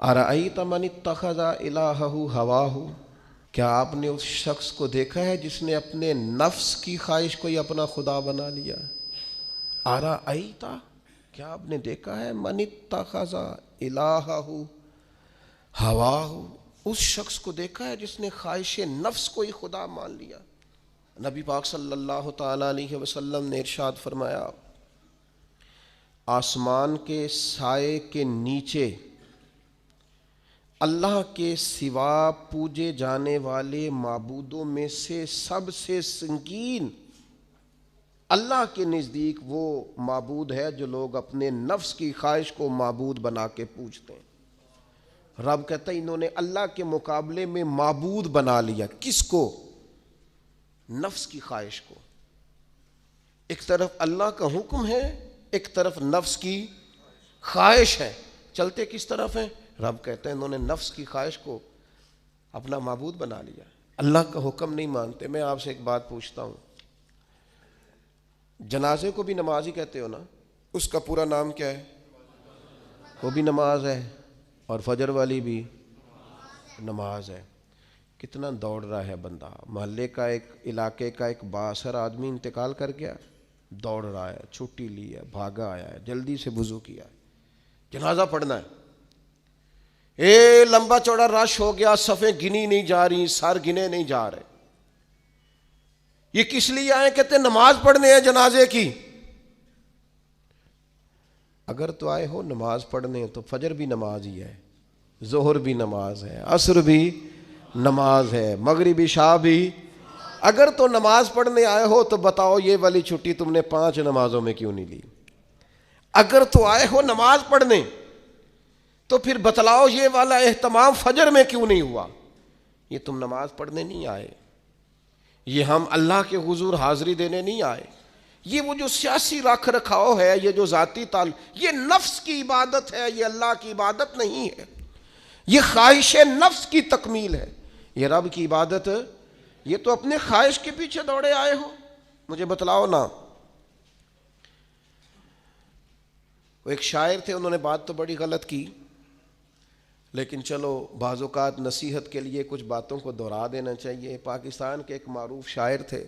ارأیت من اتخذ الہہ ہواہ، کیا آپ نے اس شخص کو دیکھا ہے جس نے اپنے نفس کی خواہش کو ہی اپنا خدا بنا لیا؟ ارأیت، کیا آپ نے دیکھا ہے من اتخذ الہہ ہواہ، اس شخص کو دیکھا ہے جس نے خواہش نفس کو ہی خدا مان لیا؟ نبی پاک صلی اللہ تعالی علیہ وسلم نے ارشاد فرمایا، آسمان کے سائے کے نیچے اللہ کے سوا پوجے جانے والے معبودوں میں سے سب سے سنگین اللہ کے نزدیک وہ معبود ہے جو لوگ اپنے نفس کی خواہش کو معبود بنا کے پوجتے ہیں۔ رب کہتا ہے انہوں نے اللہ کے مقابلے میں معبود بنا لیا۔ کس کو؟ نفس کی خواہش کو۔ ایک طرف اللہ کا حکم ہے، ایک طرف نفس کی خواہش ہے، چلتے کس طرف ہیں؟ رب کہتا ہے انہوں نے نفس کی خواہش کو اپنا معبود بنا لیا، اللہ کا حکم نہیں مانتے۔ میں آپ سے ایک بات پوچھتا ہوں، جنازے کو بھی نماز ہی کہتے ہو نا؟ اس کا پورا نام کیا ہے؟ وہ بھی نماز ہے، اور فجر والی بھی نماز ہے۔ کتنا دوڑ رہا ہے بندہ، محلے کا ایک علاقے کا ایک بااثر آدمی انتقال کر گیا، دوڑ رہا ہے، چھٹی لی ہے، بھاگا آیا ہے، جلدی سے وضو کیا ہے، جنازہ پڑھنا ہے، لمبا چوڑا رش ہو گیا، صفیں گنی نہیں جا رہی، سر گنے نہیں جا رہے۔ یہ کس لیے آئے؟ کہتے ہیں نماز پڑھنے ہیں جنازے کی۔ اگر تو آئے ہو نماز پڑھنے تو فجر بھی نماز ہی ہے، ظہر بھی نماز ہے، عصر بھی نماز ہے، مغرب عشاء بھی۔ اگر تو نماز پڑھنے آئے ہو تو بتاؤ یہ والی چھٹی تم نے 5 نمازوں میں کیوں نہیں لی؟ اگر تو آئے ہو نماز پڑھنے تو پھر بتلاؤ یہ والا اہتمام فجر میں کیوں نہیں ہوا؟ یہ تم نماز پڑھنے نہیں آئے، یہ ہم اللہ کے حضور حاضری دینے نہیں آئے۔ یہ وہ جو سیاسی رکھ رکھاؤ ہے، یہ جو ذاتی یہ نفس کی عبادت ہے، یہ اللہ کی عبادت نہیں ہے، یہ خواہش نفس کی تکمیل ہے۔ یہ رب کی عبادت، یہ تو اپنے خواہش کے پیچھے دوڑے آئے ہو۔ مجھے بتلاؤ نا۔ وہ ایک شاعر تھے، انہوں نے بات تو بڑی غلط کی، لیکن چلو بعض اوقات نصیحت کے لیے کچھ باتوں کو دہرا دینا چاہیے۔ پاکستان کے ایک معروف شاعر تھے،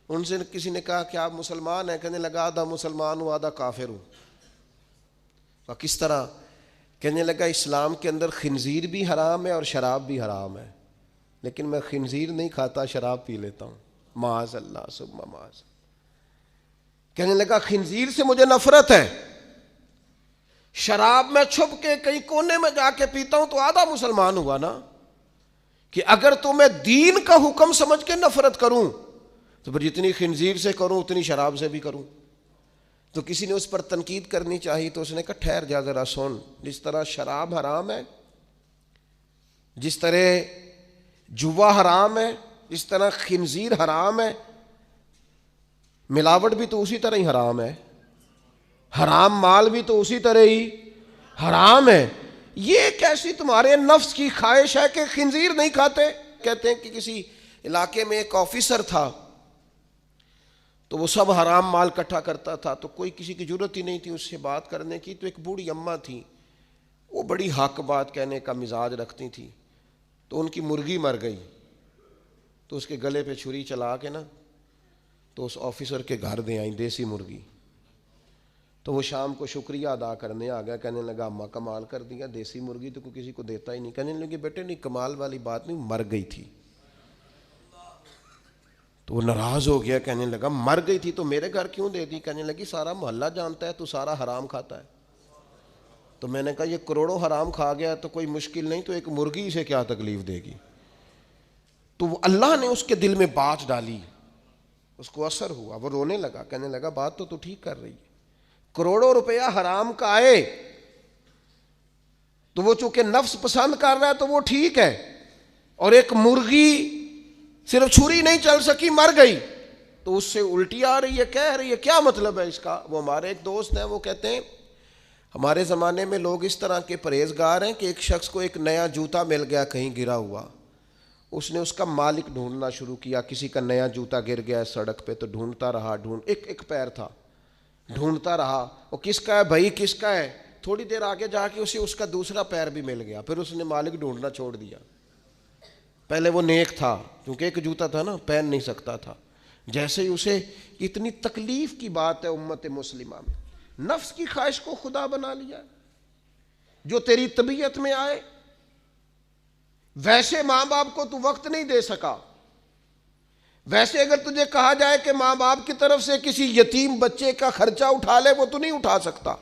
ان سے کسی نے کہا کہ آپ مسلمان ہیں؟ کہنے لگا آدھا مسلمان ہوں آدھا کافر ہوں۔ اور کس طرح؟ کہنے لگا اسلام کے اندر خنزیر بھی حرام ہے اور شراب بھی حرام ہے، لیکن میں خنزیر نہیں کھاتا، شراب پی لیتا ہوں، معاذ اللہ ثم معاذ۔ کہنے لگا خنزیر سے مجھے نفرت ہے، شراب میں چھپ کے کہیں کونے میں جا کے پیتا ہوں، تو آدھا مسلمان ہوا نا۔ کہ اگر تو میں دین کا حکم سمجھ کے نفرت کروں تو پھر جتنی خنزیر سے کروں اتنی شراب سے بھی کروں۔ تو کسی نے اس پر تنقید کرنی چاہیے تو اس نے کہا ٹھہر جا ذرا سن، جس طرح شراب حرام ہے، جس طرح جوا حرام ہے، جس طرح خنزیر حرام ہے، ملاوٹ بھی تو اسی طرح ہی حرام ہے، حرام مال بھی تو اسی طرح ہی حرام ہے۔ یہ کیسی تمہارے نفس کی خواہش ہے کہ خنزیر نہیں کھاتے؟ کہتے ہیں کہ کسی علاقے میں ایک آفیسر تھا، تو وہ سب حرام مال اکٹھا کرتا تھا، تو کوئی کسی کی ضرورت ہی نہیں تھی اس سے بات کرنے کی۔ تو ایک بوڑھی اماں تھی، وہ بڑی حق بات کہنے کا مزاج رکھتی تھی، تو ان کی مرغی مر گئی، تو اس کے گلے پہ چھری چلا کے نا تو اس آفیسر کے گھر دے آئیں دیسی مرغی۔ تو وہ شام کو شکریہ ادا کرنے آ گیا، کہنے لگا اماں کمال کر دیا، دیسی مرغی تو کوئی کسی کو دیتا ہی نہیں۔ کہنے لگے بیٹے نہیں، کمال والی بات نہیں، مر گئی تھی۔ تو وہ ناراض ہو گیا، کہنے لگا مر گئی تھی تو میرے گھر کیوں دے دی؟ کہنے لگی سارا محلہ جانتا ہے تو سارا حرام کھاتا ہے۔ تو میں نے کہا یہ کروڑوں حرام کھا گیا تو کوئی مشکل نہیں، تو ایک مرغی سے کیا تکلیف دے گی؟ تو وہ اللہ نے اس کے دل میں بات ڈالی، اس کو اثر ہوا، وہ رونے لگا، کہنے لگا بات تو ٹھیک کر رہی ہے، کروڑوں روپیہ حرام کا آئے تو وہ چونکہ نفس پسند کر رہا ہے تو وہ ٹھیک ہے، اور ایک مرغی صرف چھری نہیں چل سکی مر گئی تو اس سے الٹی آ رہی ہے، کہہ رہی ہے کیا مطلب ہے اس کا؟ وہ ہمارے ایک دوست ہیں، وہ کہتے ہیں ہمارے زمانے میں لوگ اس طرح کے پرہیزگار ہیں کہ ایک شخص کو ایک نیا جوتا مل گیا کہیں گرا ہوا، اس نے اس کا مالک ڈھونڈنا شروع کیا، کسی کا نیا جوتا گر گیا سڑک پہ تو ڈھونڈتا رہا، ایک پیر تھا، ڈھونڈتا رہا، وہ کس کا ہے بھائی کس کا ہے؟ تھوڑی دیر آگے جا کے اسے اس کا دوسرا پیر بھی مل گیا، پھر اس نے مالک ڈھونڈنا چھوڑ دیا۔ پہلے وہ نیک تھا، کیونکہ ایک جوتا تھا نا، پہن نہیں سکتا تھا۔ جیسے ہی اسے اتنی تکلیف کی بات ہے امت مسلمہ میں، نفس کی خواہش کو خدا بنا لیا، جو تیری طبیعت میں آئے ویسے ماں باپ کو تو وقت نہیں دے سکا، ویسے اگر تجھے کہا جائے کہ ماں باپ کی طرف سے کسی یتیم بچے کا خرچہ اٹھا لے، وہ تو نہیں اٹھا سکتا۔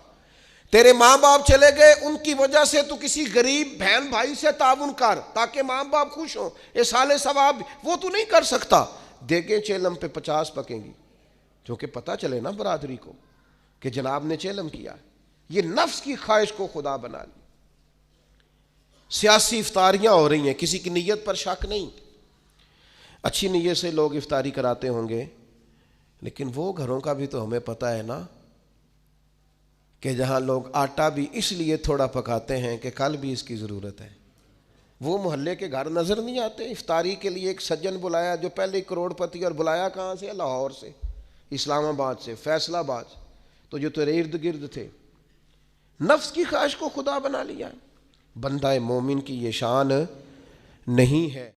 تیرے ماں باپ چلے گئے، ان کی وجہ سے تو کسی غریب بہن بھائی سے تعاون کر تاکہ ماں باپ خوش ہوں، ایصال ثواب، وہ تو نہیں کر سکتا۔ دیکھیں چیلم پہ 50 پکیں گی، جو کہ پتہ چلے نا برادری کو کہ جناب نے چیلم کیا۔ یہ نفس کی خواہش کو خدا بنا لی۔ سیاسی افطاریاں ہو رہی ہیں، کسی کی نیت پر شک نہیں، اچھی نیت سے لوگ افطاری کراتے ہوں گے، لیکن وہ گھروں کا بھی تو ہمیں پتہ ہے نا کہ جہاں لوگ آٹا بھی اس لیے تھوڑا پکاتے ہیں کہ کل بھی اس کی ضرورت ہے۔ وہ محلے کے گھر نظر نہیں آتے؟ افطاری کے لیے ایک سجن بلایا جو پہلے کروڑ پتی، اور بلایا کہاں سے؟ لاہور سے، اسلام آباد سے، فیصل آباد، تو جو تیرے ارد گرد تھے۔ نفس کی خواہش کو خدا بنا لیا۔ بندہ مومن کی یہ شان نہیں ہے۔